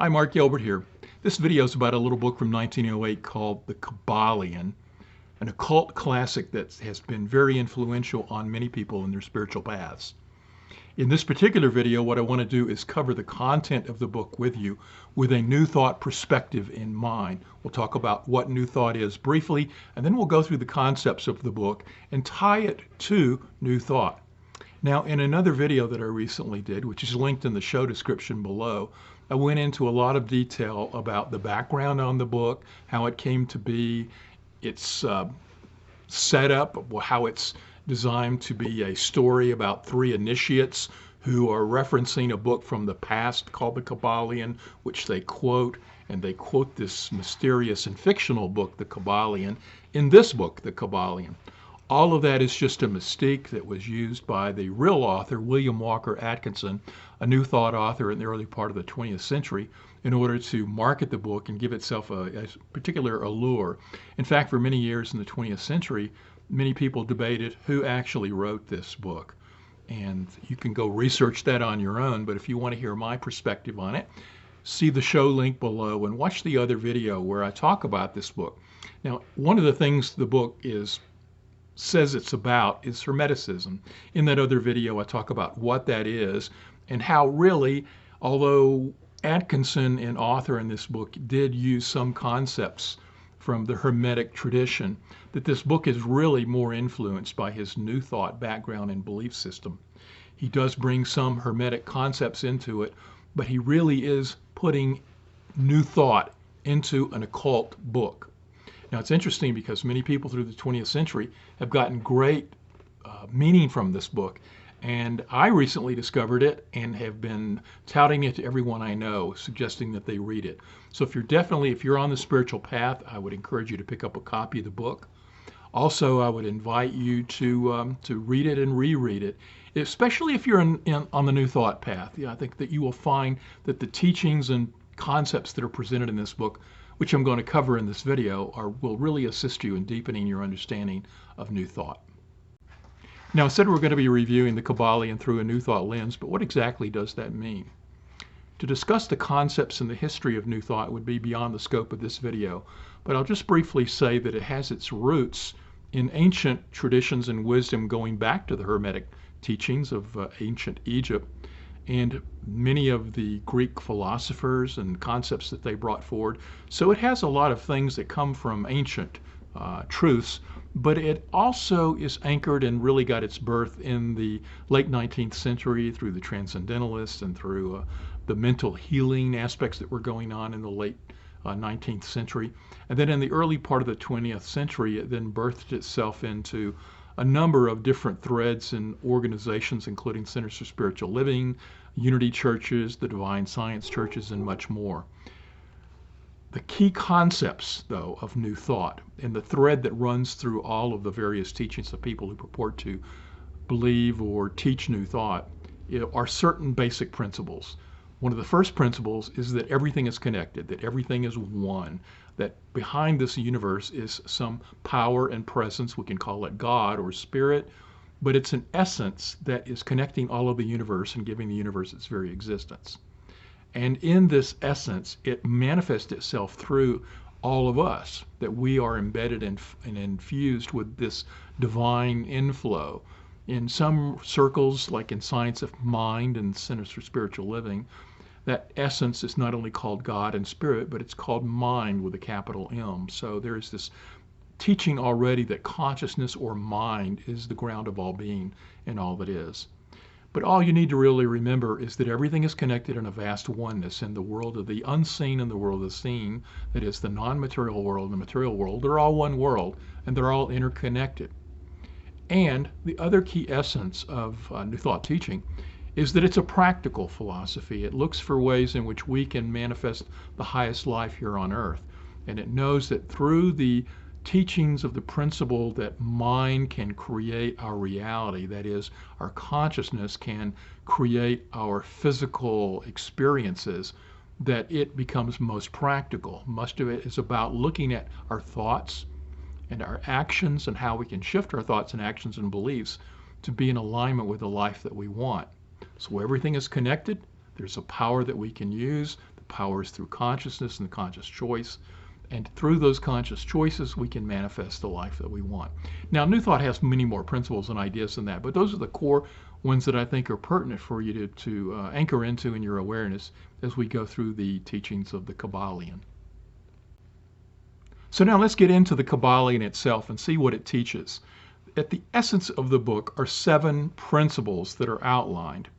Hi, Mark Gilbert here. This video is about a little book from 1908 called The Kybalion, an occult classic that has been very influential on many people in their spiritual paths. In this particular video, what I want to do is cover the content of the book with you with a New Thought perspective in mind. We'll talk about what New Thought is briefly, and then we'll go through the concepts of the book and tie it to New Thought. Now, in another video that I recently did, which is linked in the show description below, I went into a lot of detail about the background on the book, how it came to be, its setup, how it's designed to be a story about three initiates who are referencing a book from the past called the Kybalion, which they quote, and they quote this mysterious and fictional book, the Kybalion, in this book, the Kybalion. All of that is just a mystique that was used by the real author, William Walker Atkinson, a New Thought author in the early part of the 20th century, in order to market the book and give itself a particular allure. In fact, for many years in the 20th century, many people debated who actually wrote this book. And you can go research that on your own, but if you want to hear my perspective on it, see the show link below and watch the other video where I talk about this book. Now, one of the things the book says it's about is Hermeticism. In that other video, I talk about what that is and how really, although Atkinson, an author in this book, did use some concepts from the Hermetic tradition, that this book is really more influenced by his New Thought background and belief system. He does bring some Hermetic concepts into it, but he really is putting New Thought into an occult book. Now, it's interesting because many people through the 20th century have gotten great meaning from this book. And I recently discovered it and have been touting it to everyone I know, suggesting that they read it. So if you're on the spiritual path, I would encourage you to pick up a copy of the book. Also, I would invite you to read it and reread it, especially if you're on the New Thought path. I think that you will find that the teachings and concepts that are presented in this book, which I'm going to cover in this video, will really assist you in deepening your understanding of New Thought. Now, I said we're going to be reviewing the Kybalion through a New Thought lens, but what exactly does that mean? To discuss the concepts and the history of New Thought would be beyond the scope of this video, but I'll just briefly say that it has its roots in ancient traditions and wisdom going back to the Hermetic teachings of ancient Egypt, and many of the Greek philosophers and concepts that they brought forward. So it has a lot of things that come from ancient truths, but it also is anchored and really got its birth in the late 19th century through the Transcendentalists and through the mental healing aspects that were going on in the late 19th century. And then in the early part of the 20th century, it then birthed itself into a number of different threads and organizations, including Centers for Spiritual Living, Unity churches, the Divine Science churches, and much more. The key concepts, though, of New Thought and the thread that runs through all of the various teachings of people who purport to believe or teach New Thought are certain basic principles. One of the first principles is that everything is connected, that everything is one, that behind this universe is some power and presence. We can call it God or spirit, but it's an essence that is connecting all of the universe and giving the universe its very existence. And in this essence, it manifests itself through all of us, that we are embedded and infused with this divine inflow. In some circles, like in Science of Mind and Centers for Spiritual Living, that essence is not only called God and Spirit, but it's called mind with a capital M. So there is this teaching already that consciousness or mind is the ground of all being and all that is. But all you need to really remember is that everything is connected in a vast oneness in the world of the unseen and the world of the seen, that is the non-material world and the material world. They're all one world and they're all interconnected. And the other key essence of New Thought teaching is that it's a practical philosophy. It looks for ways in which we can manifest the highest life here on earth. And it knows that through the teachings of the principle that mind can create our reality, that is, our consciousness can create our physical experiences, that it becomes most practical. Most of it is about looking at our thoughts and our actions and how we can shift our thoughts and actions and beliefs to be in alignment with the life that we want. So everything is connected. There's a power that we can use. The power is through consciousness and the conscious choice. And through those conscious choices, we can manifest the life that we want. Now, New Thought has many more principles and ideas than that, but those are the core ones that I think are pertinent for you to anchor into in your awareness as we go through the teachings of the Kybalion. So now let's get into the Kybalion itself and see what it teaches. At the essence of the book are 7 principles that are outlined.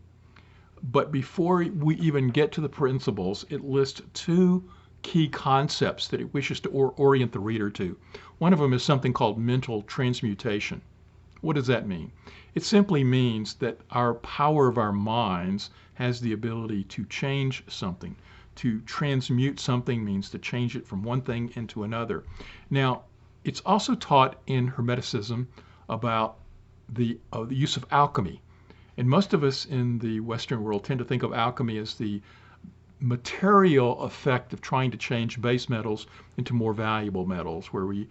But before we even get to the principles, it lists 2 key concepts that it wishes to orient the reader to. One of them is something called mental transmutation. What does that mean? It simply means that our power of our minds has the ability to change something. To transmute something means to change it from one thing into another. Now, it's also taught in Hermeticism about the use of alchemy. And most of us in the Western world tend to think of alchemy as the material effect of trying to change base metals into more valuable metals, where we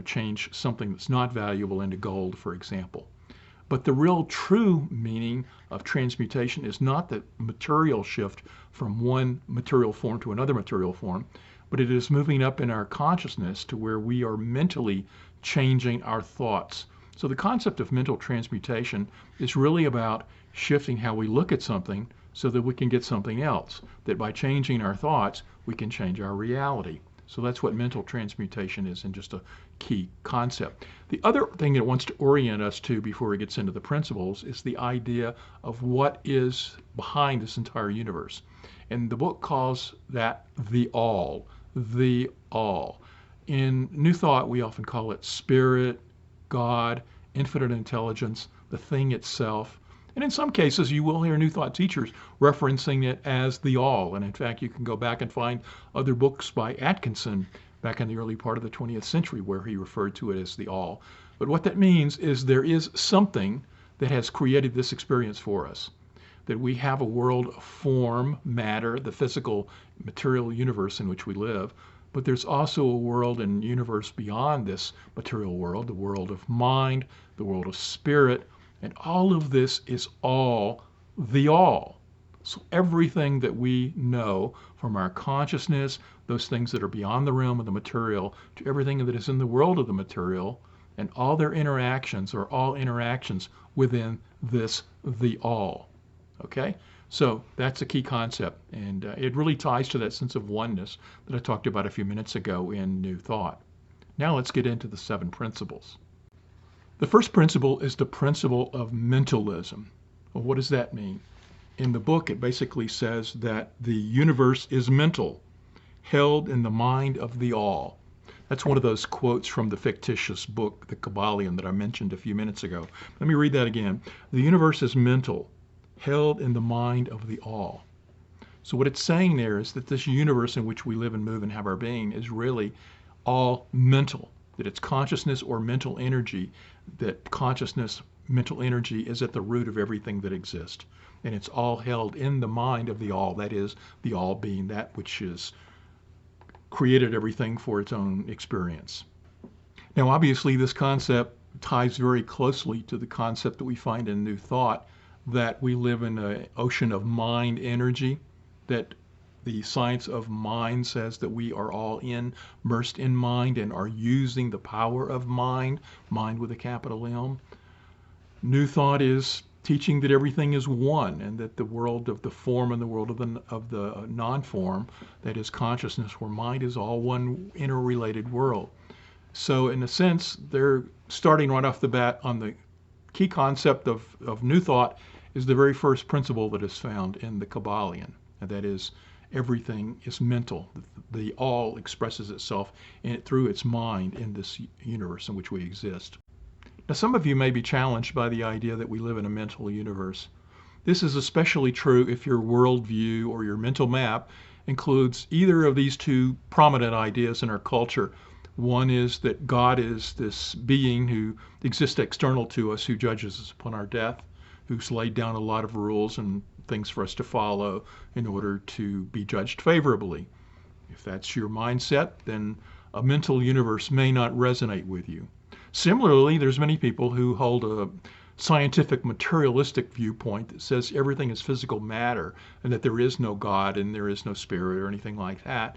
change something that's not valuable into gold, for example. But the real true meaning of transmutation is not the material shift from one material form to another material form, but it is moving up in our consciousness to where we are mentally changing our thoughts. So the concept of mental transmutation is really about shifting how we look at something so that we can get something else. That by changing our thoughts, we can change our reality. So that's what mental transmutation is, in just a key concept. The other thing it wants to orient us to before it gets into the principles is the idea of what is behind this entire universe. And the book calls that the all, the all. In New Thought, we often call it spirit, God, infinite intelligence, the thing itself. And in some cases, you will hear New Thought teachers referencing it as the all. And in fact, you can go back and find other books by Atkinson back in the early part of the 20th century where he referred to it as the all. But what that means is there is something that has created this experience for us. That we have a world of form, matter, the physical material universe in which we live. But there's also a world and universe beyond this material world, the world of mind, the world of spirit, and all of this is all the all. So everything that we know from our consciousness, those things that are beyond the realm of the material, to everything that is in the world of the material, and all their interactions are all interactions within this the all. Okay? So that's a key concept, and it really ties to that sense of oneness that I talked about a few minutes ago in New Thought. Now let's get into the 7 principles. The first principle is the principle of mentalism. Well, what does that mean? In the book, it basically says that the universe is mental, held in the mind of the all. That's one of those quotes from the fictitious book, the Kybalion, that I mentioned a few minutes ago. Let me read that again. The universe is mental, held in the mind of the all. So what it's saying there is that this universe in which we live and move and have our being is really all mental, that it's consciousness or mental energy, that consciousness, mental energy is at the root of everything that exists. And it's all held in the mind of the all, that is, the all being that which is created everything for its own experience. Now, obviously, this concept ties very closely to the concept that we find in New Thought, that we live in an ocean of mind energy, that the science of mind says that we are all immersed in mind and are using the power of mind, mind with a capital M. New Thought is teaching that everything is one, and that the world of the form and the world of the non-form, that is consciousness, where mind is all one interrelated world. So in a sense, they're starting right off the bat on the key concept of New Thought is the very first principle that is found in the Kybalion, and that is everything is mental. The all expresses itself through its mind in this universe in which we exist. Now, some of you may be challenged by the idea that we live in a mental universe. This is especially true if your worldview or your mental map includes either of these 2 prominent ideas in our culture. One is that God is this being who exists external to us, who judges us upon our death, who's laid down a lot of rules and things for us to follow in order to be judged favorably. If that's your mindset, then a mental universe may not resonate with you. Similarly, there's many people who hold a scientific materialistic viewpoint that says everything is physical matter and that there is no God and there is no spirit or anything like that.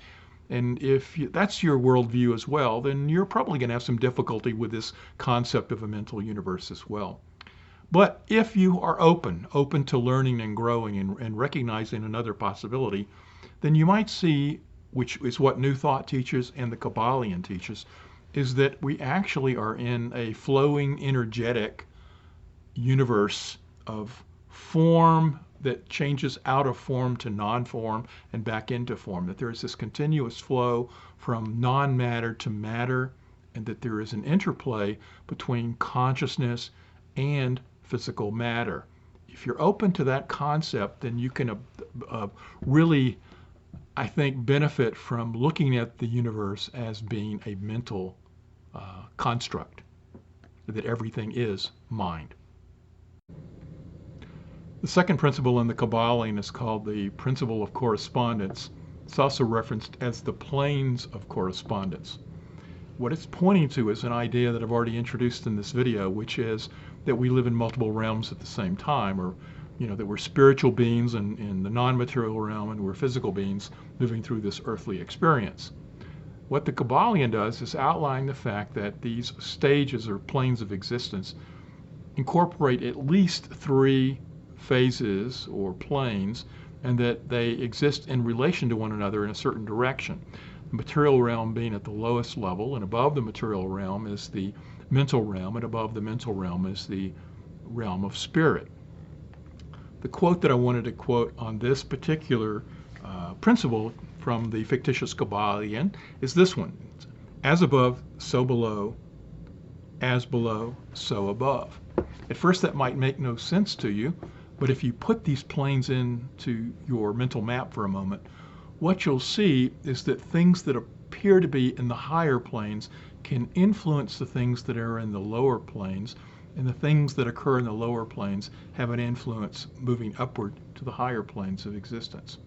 And if that's your worldview as well, then you're probably going to have some difficulty with this concept of a mental universe as well. But if you are open to learning and growing and recognizing another possibility, then you might see, which is what New Thought teaches and the Kybalion teaches, is that we actually are in a flowing, energetic universe of form that changes out of form to non-form and back into form, that there is this continuous flow from non-matter to matter, and that there is an interplay between consciousness and physical matter. If you're open to that concept, then you can really, I think, benefit from looking at the universe as being a mental construct, that everything is mind. The second principle in the Kybalion is called the principle of correspondence. It's also referenced as the planes of correspondence. What it's pointing to is an idea that I've already introduced in this video, which is that we live in multiple realms at the same time, or that we're spiritual beings in the non-material realm and we're physical beings moving through this earthly experience. What the Kybalion does is outline the fact that these stages or planes of existence incorporate at least three phases or planes, and that they exist in relation to one another in a certain direction. The material realm being at the lowest level, and above the material realm is the mental realm, and above the mental realm is the realm of spirit. The quote that I wanted to quote on this particular principle from the fictitious Kybalion is this one: as above, so below, as below, so above. At first that might make no sense to you, but if you put these planes into your mental map for a moment, what you'll see is that things that appear to be in the higher planes can influence the things that are in the lower planes, and the things that occur in the lower planes have an influence moving upward to the higher planes of existence.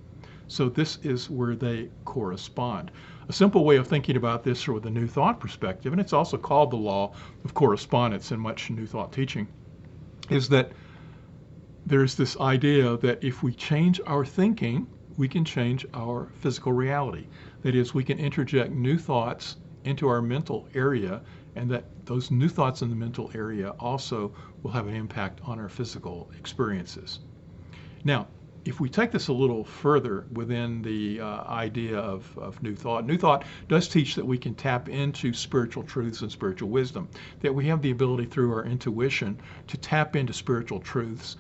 So this is where they correspond. A simple way of thinking about this from the New Thought perspective, and it's also called the law of correspondence in much New Thought teaching, is that there's this idea that if we change our thinking, we can change our physical reality. That is, we can interject new thoughts into our mental area, and that those new thoughts in the mental area also will have an impact on our physical experiences. Now, if we take this a little further within the idea of New Thought does teach that we can tap into spiritual truths and spiritual wisdom, that we have the ability through our intuition to tap into spiritual truths.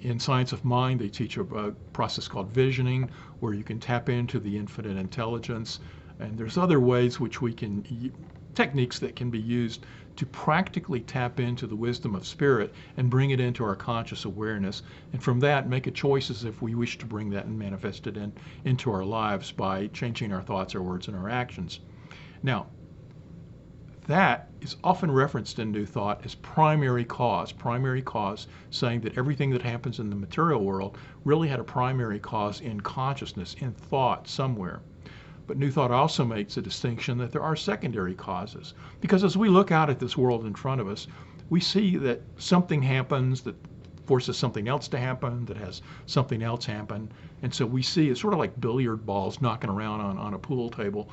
In Science of Mind, they teach a process called visioning, where you can tap into the infinite intelligence. And there's other ways which we can, techniques that can be used to practically tap into the wisdom of spirit and bring it into our conscious awareness. And from that, make a choice if we wish to bring that and manifest it into our lives by changing our thoughts, our words, and our actions. Now, that is often referenced in New Thought as primary cause, saying that everything that happens in the material world really had a primary cause in consciousness, in thought somewhere. But New Thought also makes a distinction that there are secondary causes, because as we look out at this world in front of us, we see that something happens that forces something else to happen, that has something else happen. And so we see it's sort of like billiard balls knocking around on a pool table.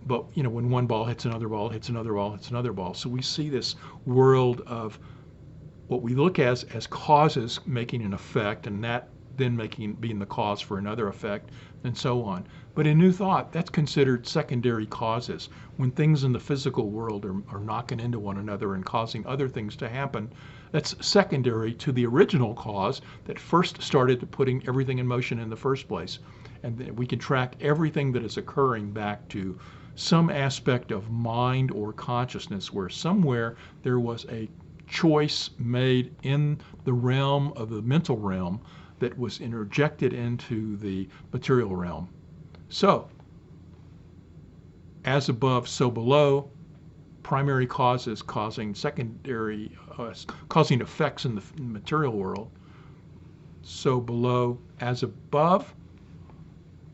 But when one ball hits another ball, hits another ball, hits another ball. So we see this world of what we look as causes making an effect, and that then being the cause for another effect, and so on. But in New Thought, that's considered secondary causes. When things in the physical world are knocking into one another and causing other things to happen, that's secondary to the original cause that first started putting everything in motion in the first place. And we can track everything that is occurring back to some aspect of mind or consciousness, where somewhere there was a choice made in the realm of the mental realm that was interjected into the material realm. So, as above, so below, primary causes causing secondary, causing effects in the material world. So below, as above,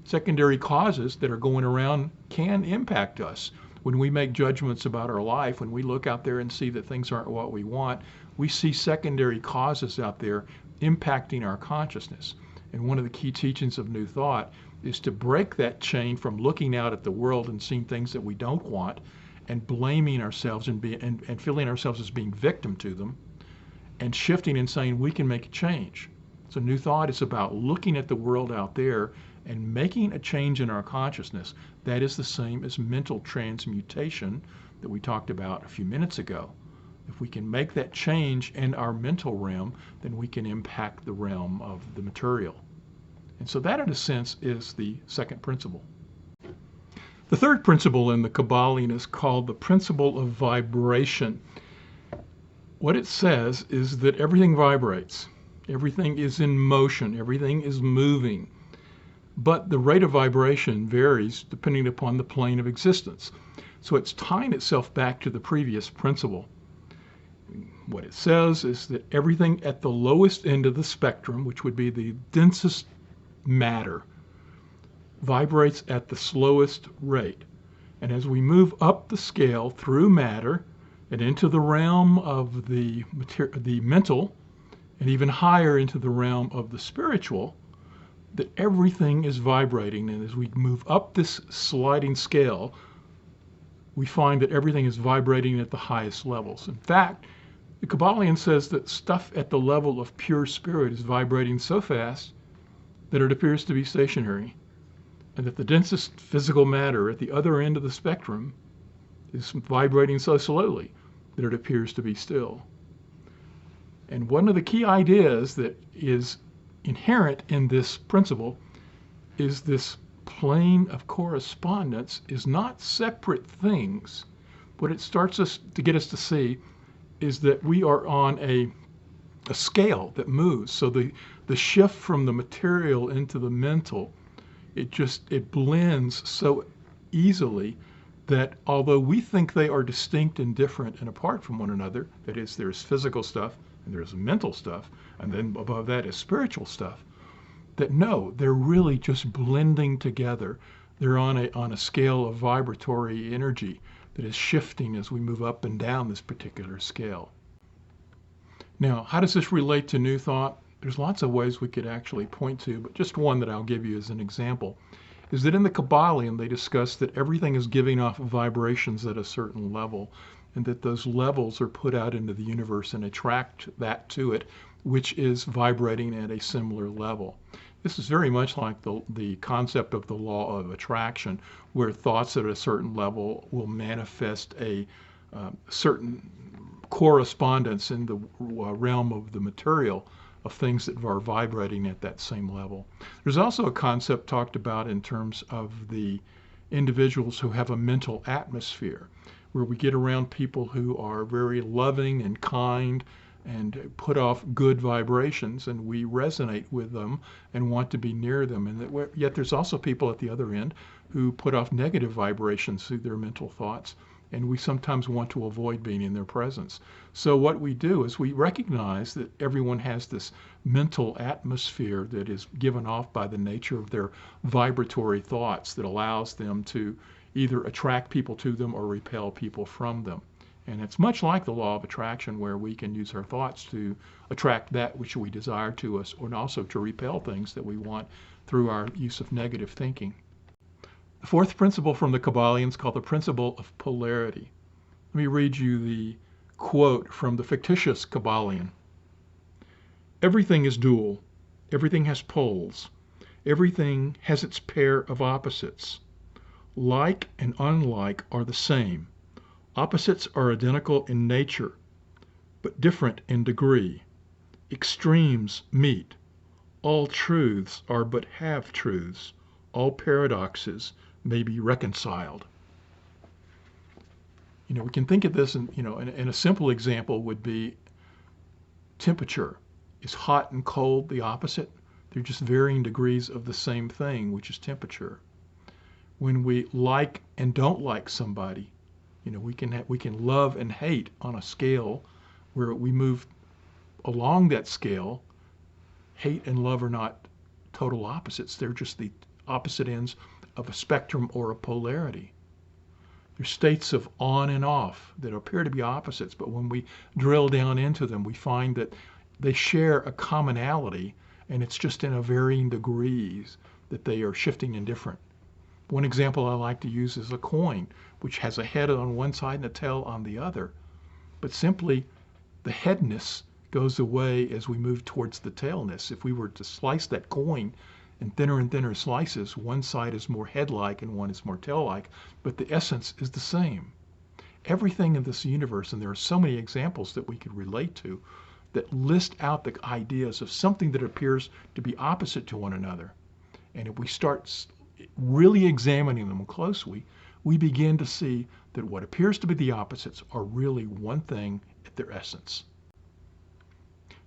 secondary causes that are going around can impact us. When we make judgments about our life, when we look out there and see that things aren't what we want, we see secondary causes out there impacting our consciousness. And one of the key teachings of New Thought is to break that chain from looking out at the world and seeing things that we don't want and blaming ourselves and feeling ourselves as being victim to them, and shifting and saying we can make a change. So New Thought is about looking at the world out there and making a change in our consciousness. That is the same as mental transmutation that we talked about a few minutes ago. If we can make that change in our mental realm, then we can impact the realm of the material. And so that, in a sense, is the second principle. The third principle in the Kybalion is called the principle of vibration. What it says is that everything vibrates. Everything is in motion. Everything is moving. But the rate of vibration varies depending upon the plane of existence. So it's tying itself back to the previous principle. What it says is that everything at the lowest end of the spectrum, which would be the densest matter, vibrates at the slowest rate. And as we move up the scale through matter and into the realm of the mental, and even higher into the realm of the spiritual, that everything is vibrating. And as we move up this sliding scale, we find that everything is vibrating at the highest levels. In fact, the Kybalion says that stuff at the level of pure spirit is vibrating so fast that it appears to be stationary, and that the densest physical matter at the other end of the spectrum is vibrating so slowly that it appears to be still. And one of the key ideas that is inherent in this principle is this plane of correspondence is not separate things. What it starts us to get us to see is that we are on a scale that moves. So the shift from the material into the mental, it blends so easily that although we think they are distinct and different and apart from one another, that is, there's physical stuff and there's mental stuff, and then above that is spiritual stuff, that no, they're really just blending together. They're on a scale of vibratory energy that is shifting as we move up and down this particular scale. Now, how does this relate to New Thought? There's lots of ways we could actually point to, but just one that I'll give you as an example is that in the Kybalion, they discuss that everything is giving off vibrations at a certain level, and that those levels are put out into the universe and attract that to it, which is vibrating at a similar level. This is very much like the concept of the law of attraction, where thoughts at a certain level will manifest a certain correspondence in the realm of the material of things that are vibrating at that same level. There's also a concept talked about in terms of the individuals who have a mental atmosphere, where we get around people who are very loving and kind and put off good vibrations, and we resonate with them and want to be near them. And yet there's also people at the other end who put off negative vibrations through their mental thoughts, and we sometimes want to avoid being in their presence. So what we do is we recognize that everyone has this mental atmosphere that is given off by the nature of their vibratory thoughts that allows them to either attract people to them or repel people from them. And it's much like the law of attraction, where we can use our thoughts to attract that which we desire to us, and also to repel things that we want through our use of negative thinking. The fourth principle from the Kybalion is called the principle of polarity. Let me read you the quote from the fictitious Kybalion. Everything is dual. Everything has poles. Everything has its pair of opposites. Like and unlike are the same. Opposites are identical in nature, but different in degree. Extremes meet. All truths are but half-truths. All paradoxes may be reconciled. We can think of this, and a simple example would be temperature. Is hot and cold the opposite? They're just varying degrees of the same thing, which is temperature. When we like and don't like somebody, we can love and hate on a scale where we move along that scale. Hate and love are not total opposites. They're just the opposite ends of a spectrum or a polarity. They're states of on and off that appear to be opposites, but when we drill down into them, we find that they share a commonality, and it's just in a varying degrees that they are shifting and different. One example I like to use is a coin, which has a head on one side and a tail on the other. But simply, the headness goes away as we move towards the tailness. If we were to slice that coin in thinner and thinner slices, one side is more head-like and one is more tail-like, but the essence is the same. Everything in this universe, and there are so many examples that we could relate to, that list out the ideas of something that appears to be opposite to one another. And if we start really examining them closely, we begin to see that what appears to be the opposites are really one thing at their essence.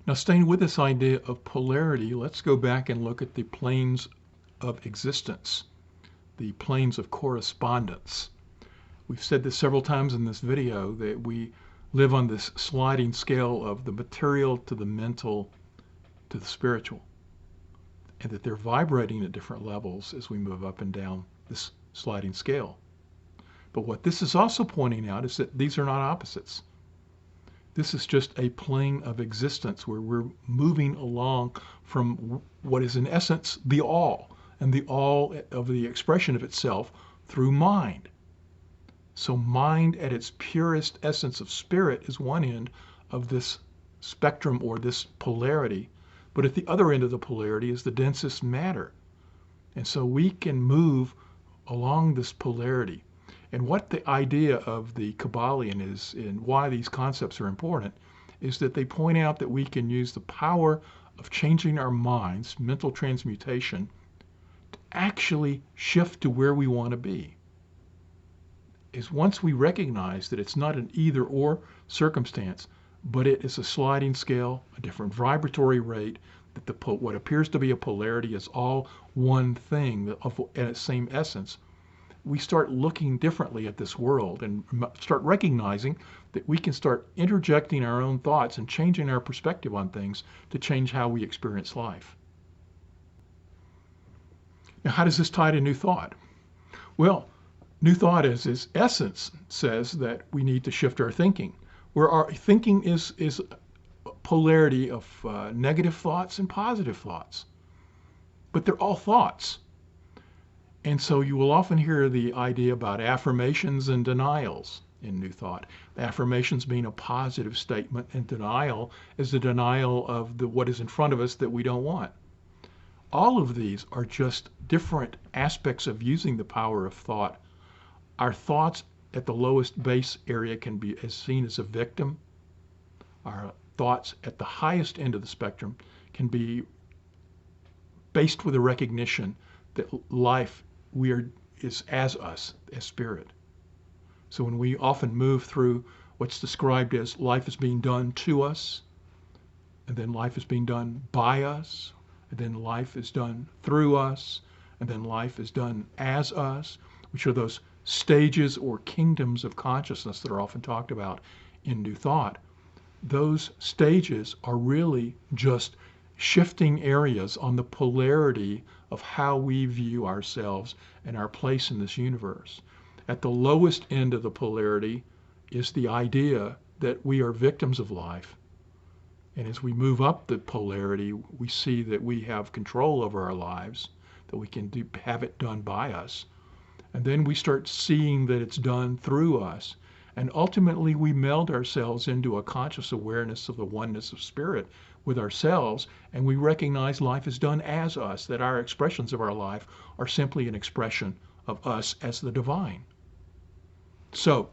Now, staying with this idea of polarity, let's go back and look at the planes of existence, the planes of correspondence. We've said this several times in this video, that we live on this sliding scale of the material to the mental to the spiritual, and that they're vibrating at different levels as we move up and down this sliding scale. But what this is also pointing out is that these are not opposites. This is just a plane of existence where we're moving along from what is in essence the all, and the all of the expression of itself through mind. So mind at its purest essence of spirit is one end of this spectrum or this polarity, but at the other end of the polarity is the densest matter. And so we can move along this polarity. And what the idea of the Kybalion is, and why these concepts are important, is that they point out that we can use the power of changing our minds, mental transmutation, to actually shift to where we want to be. Is once we recognize that it's not an either or circumstance, but it is a sliding scale, a different vibratory rate, that what appears to be a polarity is all one thing of its same essence, we start looking differently at this world and start recognizing that we can start interjecting our own thoughts and changing our perspective on things to change how we experience life. Now, how does this tie to New Thought? Well, New Thought as its essence says that we need to shift our thinking, where our thinking is polarity of negative thoughts and positive thoughts. But they're all thoughts. And so you will often hear the idea about affirmations and denials in New Thought. Affirmations being a positive statement, and denial is a denial of what is in front of us that we don't want. All of these are just different aspects of using the power of thought. Our thoughts at the lowest base area can be seen as a victim. Our thoughts at the highest end of the spectrum can be based with a recognition that life is as us, as spirit. So when we often move through what's described as life is being done to us, and then life is being done by us, and then life is done through us, and then life is done as us, which are those stages or kingdoms of consciousness that are often talked about in New Thought. Those stages are really just shifting areas on the polarity of how we view ourselves and our place in this universe. At the lowest end of the polarity is the idea that we are victims of life. And as we move up the polarity, we see that we have control over our lives, that we can have it done by us. And then we start seeing that it's done through us. And ultimately, we meld ourselves into a conscious awareness of the oneness of spirit with ourselves, and we recognize life is done as us, that our expressions of our life are simply an expression of us as the divine. So,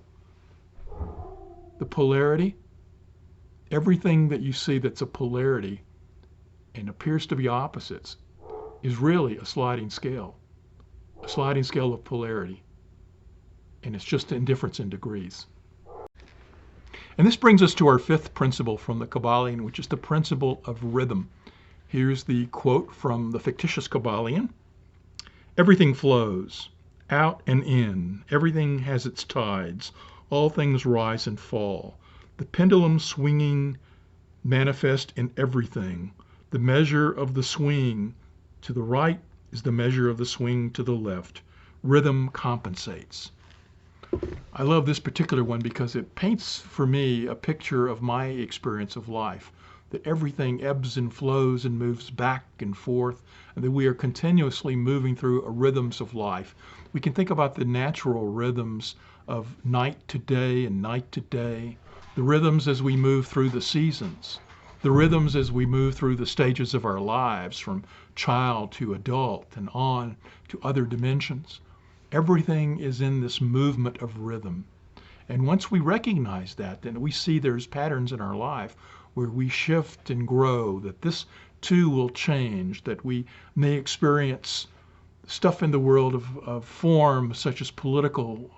the polarity, everything that you see that's a polarity and appears to be opposites, is really a sliding scale of polarity. And it's just in difference in degrees. And this brings us to our fifth principle from the Kybalion, which is the principle of rhythm. Here's the quote from the fictitious Kybalion. Everything flows, out and in. Everything has its tides. All things rise and fall. The pendulum swinging manifest in everything. The measure of the swing to the right is the measure of the swing to the left. Rhythm compensates. I love this particular one because it paints for me a picture of my experience of life, that everything ebbs and flows and moves back and forth, and that we are continuously moving through rhythms of life. We can think about the natural rhythms of night to day and night to day, the rhythms as we move through the seasons, the rhythms as we move through the stages of our lives, from child to adult and on to other dimensions. Everything is in this movement of rhythm. And once we recognize that, then we see there's patterns in our life where we shift and grow, that this too will change, that we may experience stuff in the world of form, such as political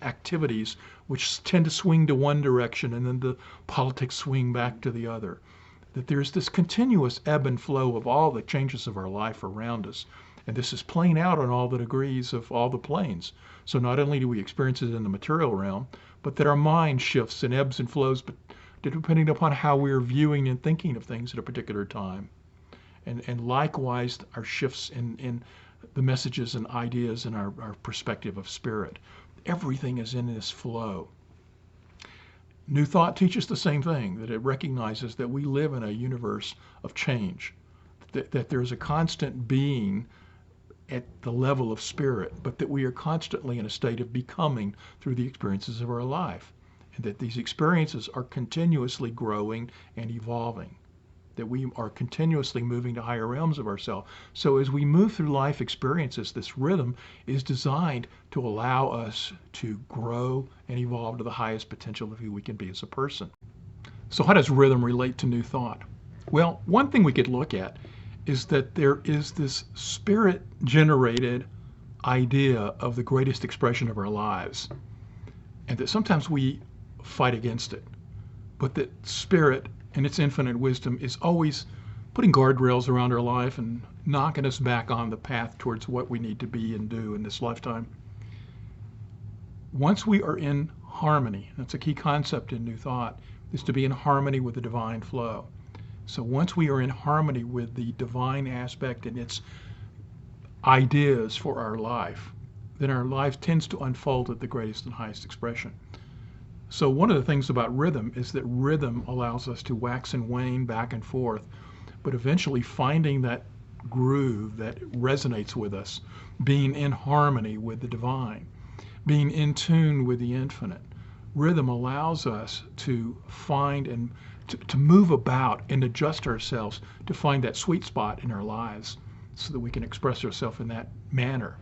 activities, which tend to swing to one direction and then the politics swing back to the other. That there's this continuous ebb and flow of all the changes of our life around us. And this is playing out on all the degrees of all the planes. So not only do we experience it in the material realm, but that our mind shifts and ebbs and flows, but depending upon how we're viewing and thinking of things at a particular time. And likewise, our shifts in the messages and ideas and our perspective of spirit. Everything is in this flow. New Thought teaches the same thing, that it recognizes that we live in a universe of change, that there's a constant being at the level of spirit, but that we are constantly in a state of becoming through the experiences of our life, and that these experiences are continuously growing and evolving, that we are continuously moving to higher realms of ourselves. So as we move through life experiences, this rhythm is designed to allow us to grow and evolve to the highest potential of who we can be as a person. So how does rhythm relate to New Thought? Well, one thing we could look at is that there is this spirit-generated idea of the greatest expression of our lives, and that sometimes we fight against it, but that spirit and its infinite wisdom is always putting guardrails around our life and knocking us back on the path towards what we need to be and do in this lifetime. Once we are in harmony, that's a key concept in New Thought, is to be in harmony with the divine flow. So once we are in harmony with the divine aspect and its ideas for our life, then our life tends to unfold at the greatest and highest expression. So one of the things about rhythm is that rhythm allows us to wax and wane back and forth, but eventually finding that groove that resonates with us, being in harmony with the divine, being in tune with the infinite. Rhythm allows us to find and to move about and adjust ourselves to find that sweet spot in our lives so that we can express ourselves in that manner.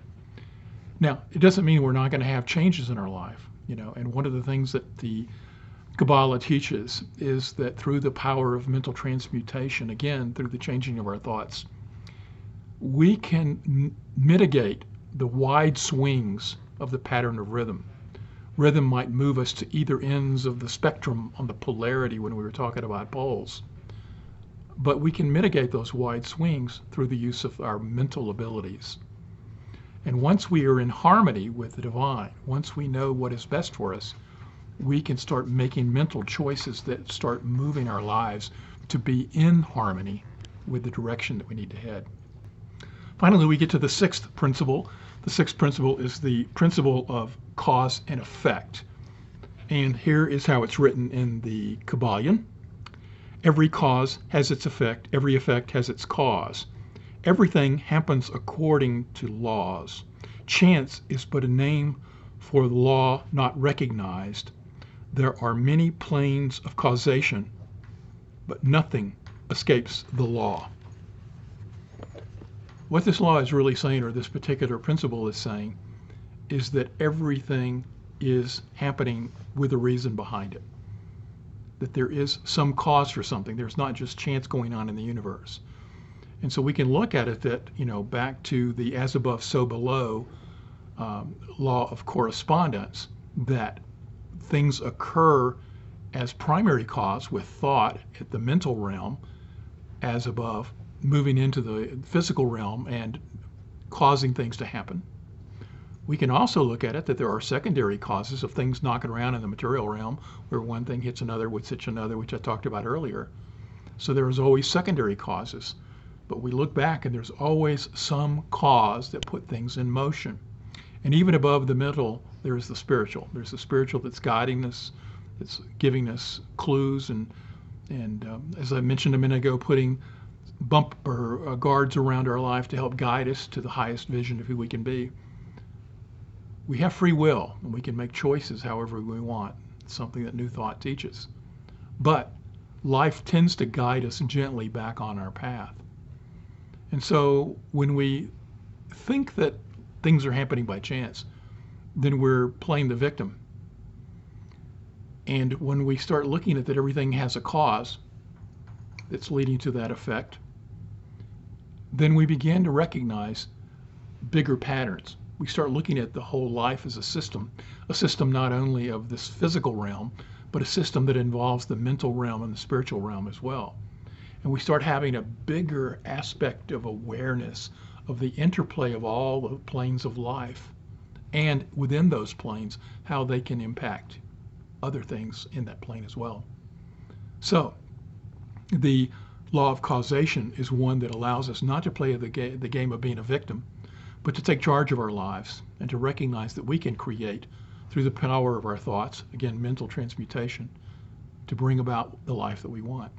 Now, it doesn't mean we're not going to have changes in our life, and one of the things that the Kabbalah teaches is that through the power of mental transmutation, again, through the changing of our thoughts, we can mitigate the wide swings of the pattern of rhythm. Rhythm might move us to either ends of the spectrum on the polarity when we were talking about poles. But we can mitigate those wide swings through the use of our mental abilities. And once we are in harmony with the divine, once we know what is best for us, we can start making mental choices that start moving our lives to be in harmony with the direction that we need to head. Finally, we get to the sixth principle. The sixth principle is the principle of cause and effect. And here is how it's written in the Kybalion. Every cause has its effect. Every effect has its cause. Everything happens according to laws. Chance is but a name for the law not recognized. There are many planes of causation, but nothing escapes the law. What this law is really saying, or this particular principle is saying, is that everything is happening with a reason behind it. That there is some cause for something. There's not just chance going on in the universe. And so we can look at it that, back to the as above, so below law of correspondence, that things occur as primary cause with thought at the mental realm, as above, moving into the physical realm and causing things to happen. We can also look at it that there are secondary causes of things knocking around in the material realm, where one thing hits another, which hits another, which I talked about earlier. So there is always secondary causes. But we look back and there's always some cause that put things in motion. And even above the mental, there is the spiritual. There's the spiritual that's guiding us, that's giving us clues, and as I mentioned a minute ago, putting bumper guards around our life to help guide us to the highest vision of who we can be. We have free will, and we can make choices however we want. It's something that New Thought teaches. But life tends to guide us gently back on our path. And so when we think that things are happening by chance, then we're playing the victim. And when we start looking at that everything has a cause that's leading to that effect, then we begin to recognize bigger patterns. We start looking at the whole life as a system not only of this physical realm, but a system that involves the mental realm and the spiritual realm as well. And we start having a bigger aspect of awareness of the interplay of all the planes of life, and within those planes, how they can impact other things in that plane as well. So the law of causation is one that allows us not to play the game of being a victim, but to take charge of our lives and to recognize that we can create through the power of our thoughts, again, mental transmutation, to bring about the life that we want.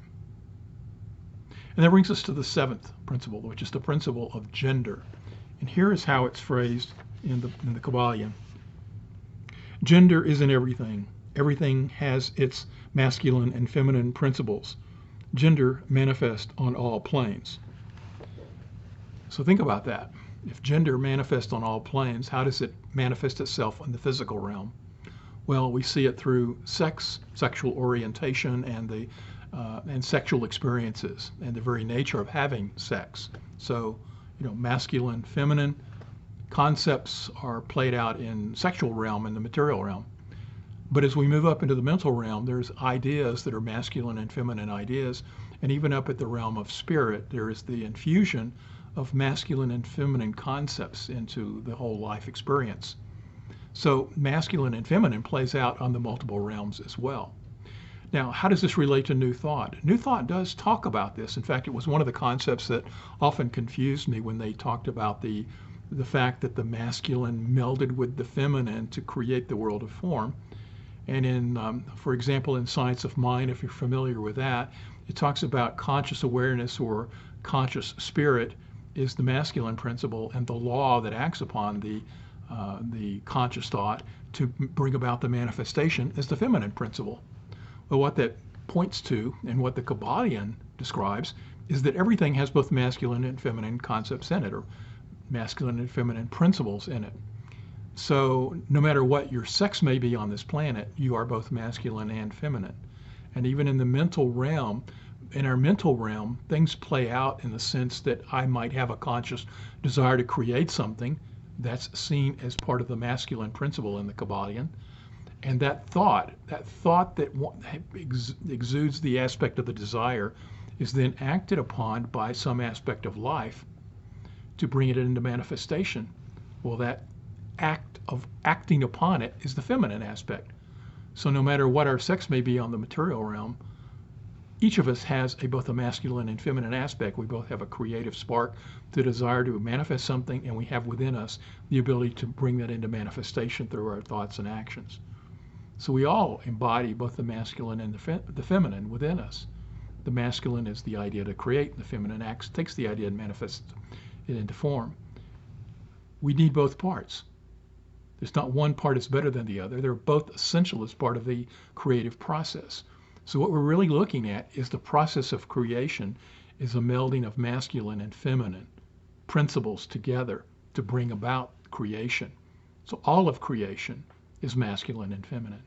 And that brings us to the seventh principle, which is the principle of gender. And here is how it's phrased in the Kybalion. Gender isn't everything. Everything has its masculine and feminine principles. Gender manifests on all planes. So think about that. If gender manifests on all planes, how does it manifest itself in the physical realm? Well, we see it through sex, sexual orientation, and sexual experiences, and the very nature of having sex. So, masculine, feminine concepts are played out in sexual realm and the material realm. But as we move up into the mental realm, there's ideas that are masculine and feminine ideas, and even up at the realm of spirit, there is the infusion of masculine and feminine concepts into the whole life experience. So masculine and feminine plays out on the multiple realms as well. Now, how does this relate to New Thought? New Thought does talk about this. In fact, it was one of the concepts that often confused me when they talked about the fact that the masculine melded with the feminine to create the world of form. And for example, in Science of Mind, if you're familiar with that, it talks about conscious awareness or conscious spirit is the masculine principle, and the law that acts upon the conscious thought to bring about the manifestation is the feminine principle. Well, what that points to, and what the Kybalion describes, is that everything has both masculine and feminine concepts in it, or masculine and feminine principles in it. So no matter what your sex may be on this planet, you are both masculine and feminine. And even in the mental realm, in our mental realm, things play out in the sense that I might have a conscious desire to create something that's seen as part of the masculine principle in the Kybalion. And that thought that exudes the aspect of the desire is then acted upon by some aspect of life to bring it into manifestation. Well, that act of acting upon it is the feminine aspect. So no matter what our sex may be on the material realm, each of us has both a masculine and feminine aspect. We both have a creative spark, the desire to manifest something, and we have within us the ability to bring that into manifestation through our thoughts and actions. So we all embody both the masculine and the feminine within us. The masculine is the idea to create, the feminine takes the idea and manifests it into form. We need both parts. There's not one part that's better than the other. They're both essential as part of the creative process. So what we're really looking at is the process of creation is a melding of masculine and feminine principles together to bring about creation. So all of creation is masculine and feminine.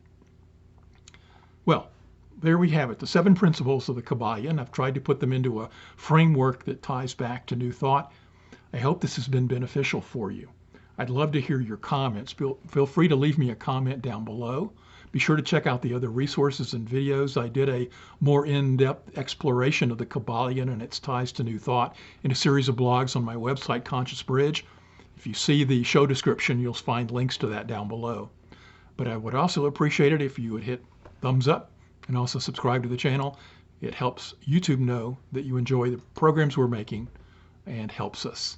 Well, there we have it, the 7 principles of the Kybalion. I've tried to put them into a framework that ties back to New Thought. I hope this has been beneficial for you. I'd love to hear your comments. Feel free to leave me a comment down below. Be sure to check out the other resources and videos. I did a more in-depth exploration of the Kybalion and its ties to New Thought in a series of blogs on my website, Conscious Bridge. If you see the show description, you'll find links to that down below. But I would also appreciate it if you would hit thumbs up and also subscribe to the channel. It helps YouTube know that you enjoy the programs we're making and helps us.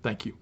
Thank you.